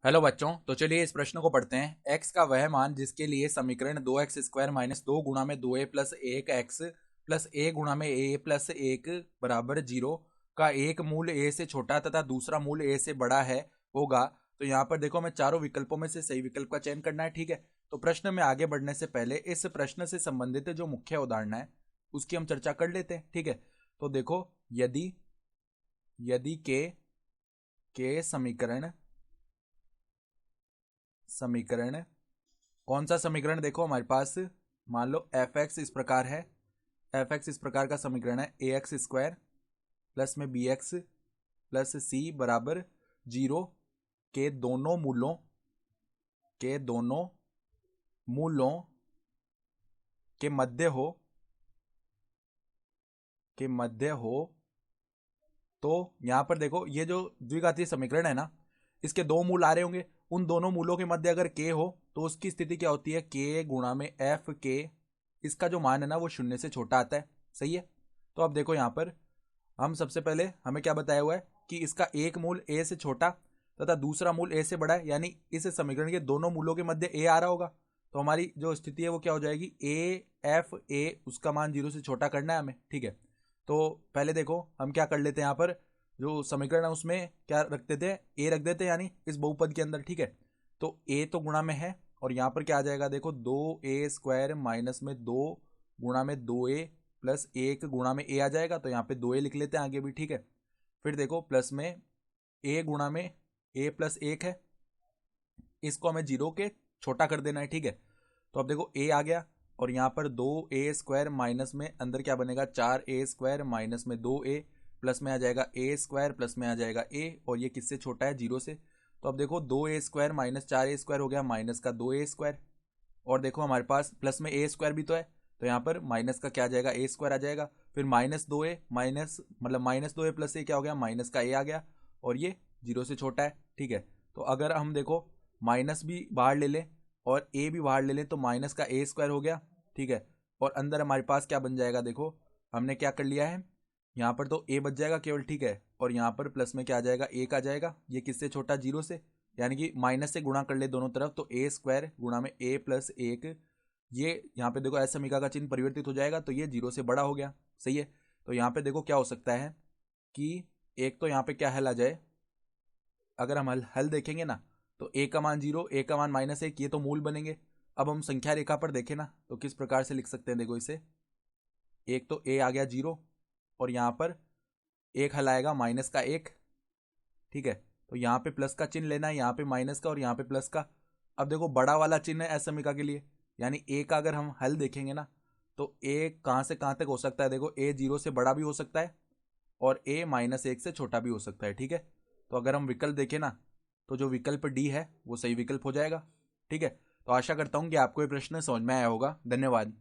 Hello बच्चों, तो चलिए इस प्रश्न को पढ़ते हैं। x का वह मान जिसके लिए समीकरण 2x² माइनस 2 गुणा में 2a plus 1x plus a गुणा में a प्लस 1 बराबर 0 का एक मूल a से छोटा तथा दूसरा मूल a से बड़ा है होगा। तो यहाँ पर देखो, हमें चारों विकल्पों में से सही विकल्प का चयन करना है। ठीक है, तो प्रश्न में आगे बढ़ने से पहले इस प्रश्न से संबंधित जो मुख्य उदाहरण है उसकी हम चर्चा कर लेते हैं। ठीक है, तो देखो, यदि यदि के समीकरण कौन सा समीकरण, देखो हमारे पास मान लो एफ एक्स इस प्रकार है। एफ एक्स इस प्रकार का समीकरण है, ए एक्स स्क्वायर प्लस में बी एक्स प्लस सी बराबर 0 के दोनों मूलों के मध्य हो। तो यहां पर देखो, ये जो द्विघातीय समीकरण है ना, इसके दो मूल आ रहे होंगे। उन दोनों मूलों के मध्य अगर के हो तो उसकी स्थिति क्या होती है, के गुणा में एफ के। इसका जो मान है ना वो शून्य से छोटा आता है। सही है, तो अब देखो यहाँ पर हम सबसे पहले हमें क्या बताया हुआ है कि इसका एक मूल ए से छोटा तथा दूसरा मूल ए से बड़ा है, यानी इस समीकरण के दोनों मूलों के मध्य ए आ रहा होगा। तो हमारी जो स्थिति है वो क्या हो जाएगी, ए एफ ए, उसका मान 0 से छोटा करना है हमें। ठीक है, तो पहले देखो हम क्या कर लेते हैं, यहाँ पर जो समीकरण है उसमें क्या रख देते हैं, ए रख देते हैं, यानी इस बहुपद के अंदर। ठीक है, तो ए तो गुणा में है और यहाँ पर क्या आ जाएगा, देखो 2a² माइनस में 2 गुणा में 2a प्लस 1 गुणा में a आ जाएगा। तो यहाँ पे 2a लिख लेते हैं आगे भी। ठीक है, फिर देखो प्लस में a गुणा में a प्लस 1 है, इसको हमें 0 के छोटा कर देना है। ठीक है, तो अब देखो a आ गया और यहाँ पर 2a² माइनस में अंदर क्या बनेगा, 4a² माइनस में 2a प्लस में आ जाएगा a² प्लस में आ जाएगा a, और ये किससे छोटा है, 0 से। तो अब देखो 2a² माइनस 4a² हो गया माइनस का 2a², और देखो हमारे पास प्लस में a² भी तो है, तो यहाँ पर माइनस का क्या आ जाएगा, a² आ जाएगा। फिर माइनस 2a माइनस मतलब माइनस 2a प्लस a क्या हो गया, माइनस का a आ गया, और ये 0 से छोटा है। ठीक है, तो अगर हम देखो माइनस भी बाहर ले लें और a भी बाहर ले लें तो माइनस का a² हो गया। ठीक है, और अंदर हमारे पास क्या बन जाएगा, देखो हमने क्या कर लिया है, यहाँ पर तो a बच जाएगा केवल। ठीक है, और यहाँ पर प्लस में क्या आ जाएगा, 1 आ जाएगा। ये किससे छोटा, 0 से, यानी कि माइनस से गुणा कर ले दोनों तरफ, तो a² गुणा में a प्लस 1, ये यहाँ पे देखो समीकरण का चिन्ह परिवर्तित हो जाएगा, तो ये 0 से बड़ा हो गया। सही है, तो यहाँ पे देखो क्या हो सकता है कि एक तो यहाँ पे क्या हल आ जाए, अगर हम हल देखेंगे ना, तो a का मान 0, a का मान -1, ये तो मूल बनेंगे। अब हम संख्या रेखा पर देखें ना तो किस प्रकार से लिख सकते हैं, देखो इसे, एक तो a आ गया 0 और यहाँ पर एक हल आएगा माइनस का 1। ठीक है, तो यहाँ पे प्लस का चिन्ह लेना है, यहाँ पे माइनस का और यहाँ पे प्लस का। अब देखो बड़ा वाला चिन्ह है असमिका के लिए, यानी ए का अगर हम हल देखेंगे ना तो ए कहाँ से कहाँ तक हो सकता है, देखो ए 0 से बड़ा भी हो सकता है और ए -1 से छोटा भी हो सकता है। ठीक है, तो अगर हम विकल्प देखें ना तो जो विकल्प डी है वो सही विकल्प हो जाएगा। ठीक है, तो आशा करता हूँ कि आपको ये प्रश्न समझ में आया होगा। धन्यवाद।